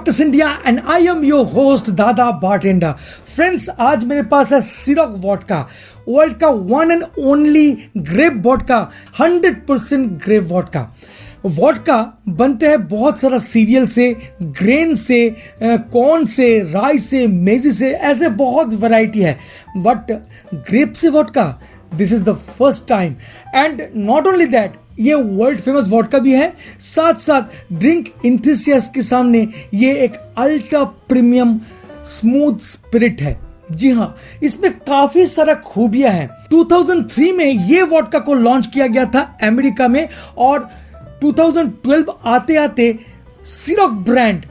Podcast India and I am your host Dada Bartender. Friends, आज मेरे पास है Ciroc Vodka, world का one and only grape vodka, 100% grape vodka. Vodka बनते हैं बहुत सारा सीरियल से, ग्रेन से, कॉर्न से, राइस से, मेजी से, ऐसे बहुत वैरायटी है। बट ग्रेप से vodka, this is the first time. And not only that, ये वर्ल्ड फेमस वोडका भी है, साथ साथ ड्रिंक इंथुसियास्ट के सामने ये एक अल्ट्रा प्रीमियम स्मूथ स्पिरिट है। जी हाँ, इसमें काफी सारा खूबियां हैं। 2003 में ये वोडका को लॉन्च किया गया था अमेरिका में, और 2012 आते आते सिरॉक ब्रांड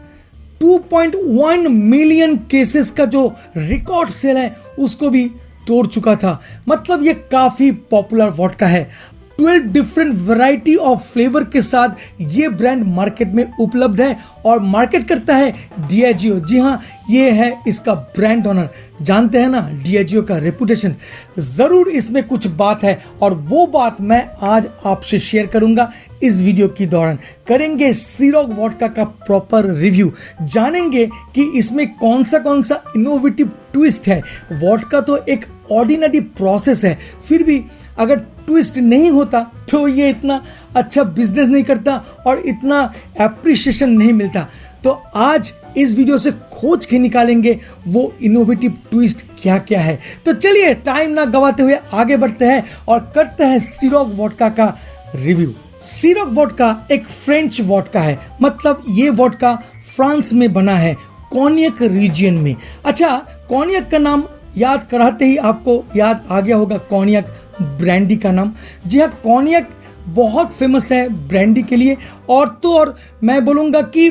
2.1 मिलियन केसेस का जो रिकॉर्ड सेल है उसको भी तोड़ चुका था। मतलब ये काफी पॉपुलर वोडका है। 12 डिफरेंट वैरायटी ऑफ फ्लेवर के साथ ये ब्रांड मार्केट में उपलब्ध है और मार्केट करता है डियाजियो। जी हाँ, ये है इसका ब्रांड ऑनर। जानते हैं ना डियाजियो का रेपुटेशन, जरूर इसमें कुछ बात है और वो बात मैं आज आपसे शेयर करूंगा। इस वीडियो की दौरान करेंगे सिरॉक वोडका का प्रॉपर रिव्यू, जानेंगे कि इसमें कौन सा इनोवेटिव ट्विस्ट है। वोडका तो एक ऑर्डिनरी प्रोसेस है, फिर भी अगर ट्विस्ट नहीं होता तो ये इतना अच्छा बिजनेस नहीं करता और इतना एप्रिशिएशन नहीं मिलता। तो आज इस वीडियो से खोज के निकालेंगे वो इनोवेटिव ट्विस्ट क्या क्या है। तो चलिए टाइम ना गवाते हुए आगे बढ़ते हैं और करते हैं सिरॉक वोडका का रिव्यू। सिरॉक वोडका एक फ्रेंच वोडका है, मतलब ये वोडका फ्रांस में बना है, कॉन्यक रीजन में। अच्छा, कॉन्यक का नाम याद कराते ही आपको याद आ गया होगा कॉन्यक ब्रांडी का नाम। जी हाँ, कॉन्यक बहुत फेमस है ब्रांडी के लिए, और तो और मैं बोलूँगा कि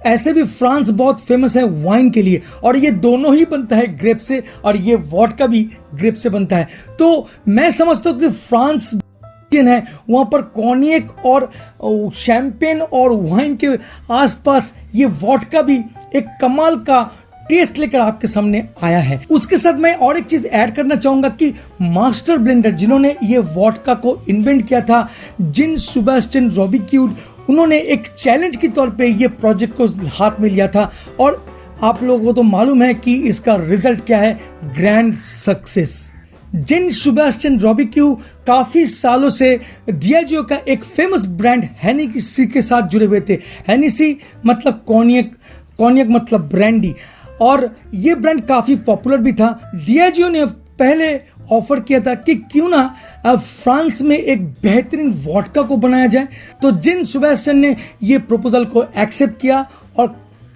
ऐसे भी फ्रांस बहुत फेमस है वाइन के लिए, और ये दोनों ही बनता है ग्रेप से और ये वोडका भी ग्रेप से बनता है। तो मैं समझता हूँ कि फ्रांस है वहां पर कॉन्यक और शैंपेन और वाइन के आसपास ये वोडका भी एक कमाल का टेस्ट लेकर आपके सामने आया है। उसके साथ मैं और एक चीज ऐड करना चाहूंगा कि मास्टर ब्लेंडर जिन्होंने ये वोडका को इन्वेंट किया था, जिन सेबास्टियन रॉबिक्यूड, उन्होंने एक चैलेंज के तौर पे ये प्रोजेक्ट को हाथ में लिया था और आप लोगों को तो मालूम है कि इसका रिजल्ट क्या है, ग्रैंड सक्सेस। जिन सेबास्टियन रॉबिक्यू काफी सालों से डियाजियो का एक फेमस ब्रांड हेनेसी के साथ जुड़े हुए थे। हेनेसी मतलब कॉन्यक, कॉन्यक मतलब ब्रांडी, और ये ब्रांड काफी पॉपुलर भी था। डियाजियो ने पहले ऑफर किया था कि क्यों ना फ्रांस में एक बेहतरीन वोडका को बनाया जाए। तो जिन सेबास्टियन ने ये प्रपोजल को एक्सेप्ट किया और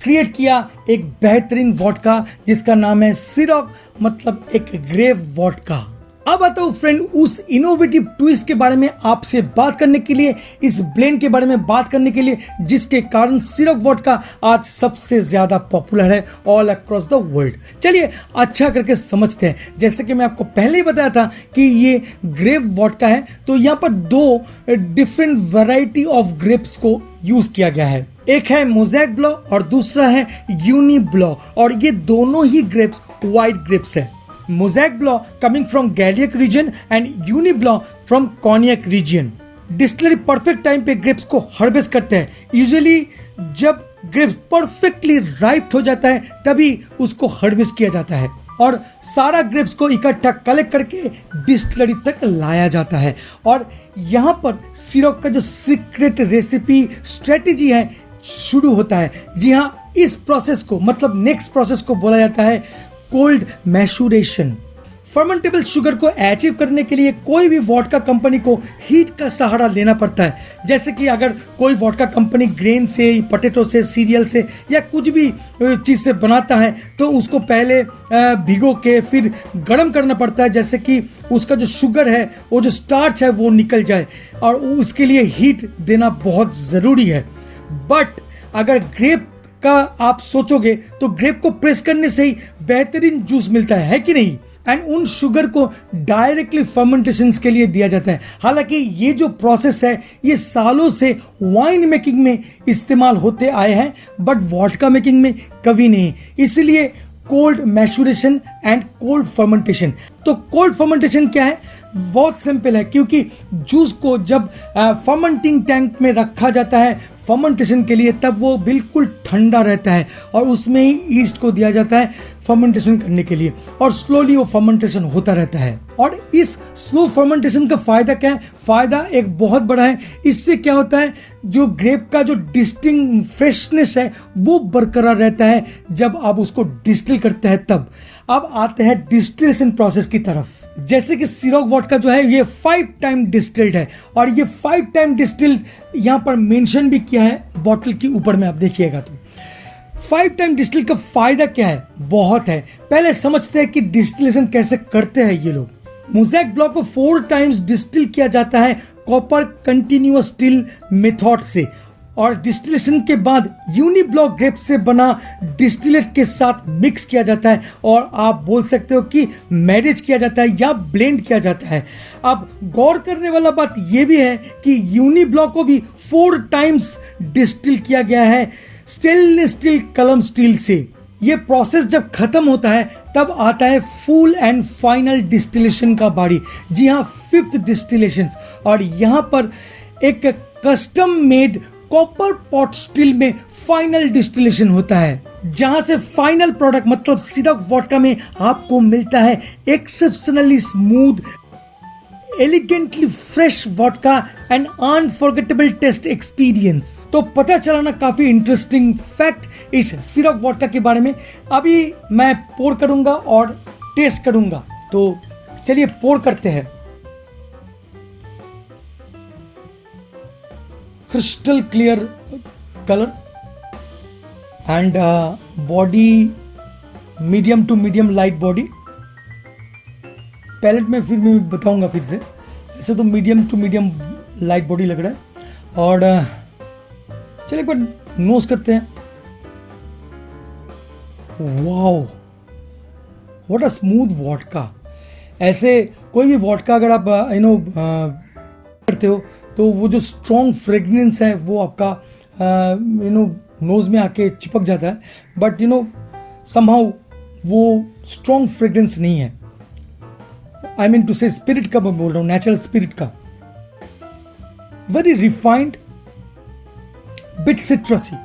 क्रिएट किया एक बेहतरीन वोडका जिसका नाम है सिरॉक, मतलब एक ग्रेप वोडका। अब आता हूं फ्रेंड उस इनोवेटिव ट्विस्ट के बारे में आपसे बात करने के लिए, इस ब्लेंड के बारे में बात करने के लिए जिसके कारण सिरॉक वोडका आज सबसे ज्यादा पॉपुलर है ऑल अक्रॉस द वर्ल्ड। चलिए अच्छा करके समझते हैं। जैसे कि मैं आपको पहले ही बताया था कि ये ग्रेप वोडका है, तो यहाँ पर दो डिफरेंट वैरायटी ऑफ ग्रेप्स को यूज किया गया है। एक है मोज़ेक ब्लॉ और दूसरा है यूनी ब्लॉ, और ये दोनों ही ग्रेप्स व्हाइट ग्रेप्स है। Mauzac Blanc coming from Gaillac region and Ugni Blanc from Cognac region. Distillery perfect time पे ग्रेप्स को हार्वेस्ट करते हैं। यूजुअली जब ग्रेप्स परफेक्टली राइप हो जाता है तभी उसको हार्वेस्ट किया जाता है और सारा ग्रेप्स को इकट्ठा कलेक्ट करके डिस्टिलरी तक लाया जाता है। और यहाँ पर सिरॉक का जो सीक्रेट रेसिपी स्ट्रेटेजी है शुरू होता है। जी हाँ, इस प्रोसेस को मतलब नेक्स्ट प्रोसेस को बोला जाता है कोल्ड मैचुरेशन। फर्मेंटेबल शुगर को अचीव करने के लिए कोई भी वोडका कंपनी को हीट का सहारा लेना पड़ता है। जैसे कि अगर कोई वोडका कंपनी ग्रेन से, पोटैटो से, सीरियल से या कुछ भी चीज से बनाता है तो उसको पहले भिगो के फिर गर्म करना पड़ता है, जैसे कि उसका जो शुगर है, वो जो स्टार्च है वो निकल जाए, और उसके लिए हीट देना बहुत जरूरी है। बट अगर ग्रेप का आप सोचोगे तो ग्रेप को प्रेस करने से ही बेहतरीन जूस मिलता है कि नहीं? एंड उन शुगर को डायरेक्टली फर्मेंटेशन के लिए दिया जाता है। हालांकि ये जो प्रोसेस है ये सालों से वाइन मेकिंग में इस्तेमाल होते आए हैं, बट वोडका मेकिंग में कभी नहीं। इसलिए cold maturation and cold fermentation. तो कोल्ड फर्मेंटेशन क्या है? बहुत सिंपल है, क्योंकि जूस को जब फर्मेंटिंग टैंक में रखा जाता है फर्मेंटेशन के लिए, तब वो बिल्कुल ठंडा रहता है और उसमें ही ईस्ट को दिया जाता है फर्मेंटेशन करने के लिए, और स्लोली वो फर्मेंटेशन होता रहता है। और इस स्लो फर्मेंटेशन का फायदा क्या है? फायदा एक बहुत बड़ा है। इससे क्या होता है, जो ग्रेप का जो डिस्टिंग फ्रेशनेस है वो बरकरार रहता है जब आप उसको डिस्टिल करते हैं तब। अब आते हैं डिस्टिलेशन प्रोसेस की तरफ। जैसे कि सिरोक वोडका जो है ये 5 टाइम डिस्टिल्ड है, और ये 5 टाइम डिस्टिल्ड यहां पर मेंशन भी किया है बॉटल के ऊपर में, आप देखिएगा तो 5 टाइम डिस्टिल का फायदा क्या है? बहुत है। पहले समझते हैं कि डिस्टिलेशन कैसे करते हैं ये लोग। मोज़ेक ब्लॉक को 4 टाइम्स डिस्टिल किया जाता है कॉपर कंटिन्यूअस स्टिल मेथड से, और डिस्टिलेशन के बाद यूनिब्लॉक ग्रेप से बना डिस्टिलेट के साथ मिक्स किया जाता है, और आप बोल सकते हो कि मैरिज किया जाता है या ब्लेंड किया जाता है। अब गौर करने वाला बात यह भी है कि यूनिब्लॉक को भी 4 टाइम्स डिस्टिल किया गया है स्टेनलेस स्टील कलम स्टील से। ये प्रोसेस जब खत्म होता है तब आता है फुल एंड फाइनल डिस्टिलेशन का बारी। जी हाँ, 5th डिस्टिलेशन। और यहां पर एक custom made copper pot steel में फाइनल डिस्टिलेशन होता है, जहां से फाइनल प्रोडक्ट मतलब सिरोक वोडका में आपको मिलता है exceptionally smooth, elegantly fresh vodka and unforgettable taste experience. तो पता चला ना काफी इंटरेस्टिंग फैक्ट इस सिरोक वोडका के बारे में। अभी मैं पोर करूंगा और टेस्ट करूंगा, तो चलिए पोर करते हैं। Crystal clear colour and body medium to medium light body. Palate में फिर मैं बताऊंगा फिर से, ऐसे तो medium to medium light body लग रहा है। और चलिए एक बार नोज करते हैं। Wow, what a smooth vodka. ऐसे कोई भी वोडका अगर आप करते हो तो वो जो स्ट्रॉन्ग फ्रेग्रेंस है वो आपका नोज में आके चिपक जाता है, बट समहाउ वो स्ट्रॉन्ग फ्रेग्रेंस नहीं है। I mean to say spirit का मैं बोल रहा हूं, नेचुरल स्पिरिट का। Very refined, bit citrusy.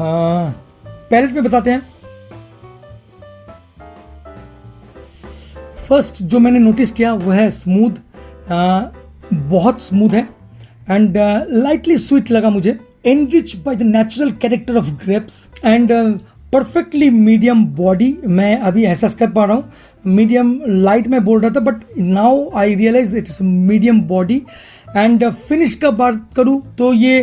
Palate में बताते हैं। फर्स्ट जो मैंने नोटिस किया वो है स्मूथ, बहुत स्मूथ है एंड लाइटली स्वीट लगा मुझे। Enrich by the natural character of grapes and perfectly medium body. मैं अभी एहसास कर पा रहा हूँ, मीडियम लाइट में बोल रहा था but now I realise it is medium body. And finish का बात करूँ तो ये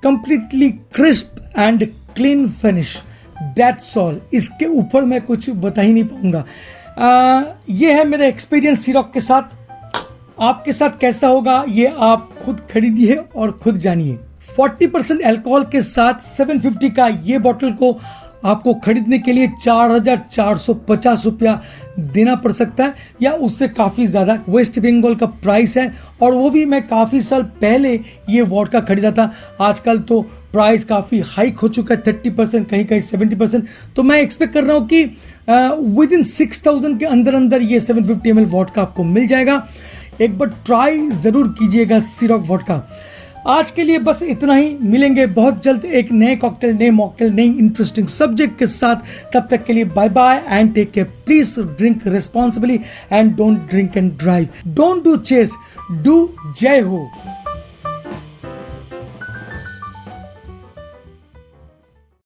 completely crisp and clean finish, that's all. इसके ऊपर मैं कुछ बता ही नहीं पाऊंगा। ये है मेरा एक्सपीरियंस सिरोक के साथ। आपके साथ कैसा होगा ये आप खुद खरीदिए और खुद जानिए। 40% अल्कोहल के साथ 750 का ये बॉटल को आपको खरीदने के लिए 4,450 रुपया देना पड़ सकता है, या उससे काफी ज्यादा। वेस्ट बंगाल का प्राइस है, और वो भी मैं काफी साल पहले ये वोडका खरीदा था। आजकल तो प्राइस काफी हाइक हो चुका है, 30%, कहीं कहीं 70%। तो मैं एक्सपेक्ट कर रहा हूं कि विद इन 6,000 के अंदर अंदर ये 750 ml वोडका आपको मिल जाएगा। एक बार ट्राई जरूर कीजिएगा सिरोक वोडका। आज के लिए बस इतना ही। मिलेंगे बहुत जल्द एक नए कॉकटेल, नए मॉकटेल, नई इंटरेस्टिंग सब्जेक्ट के साथ। तब तक के लिए bye bye and take care. Please drink responsibly and don't drink and drive. Don't do chase, do जय हो।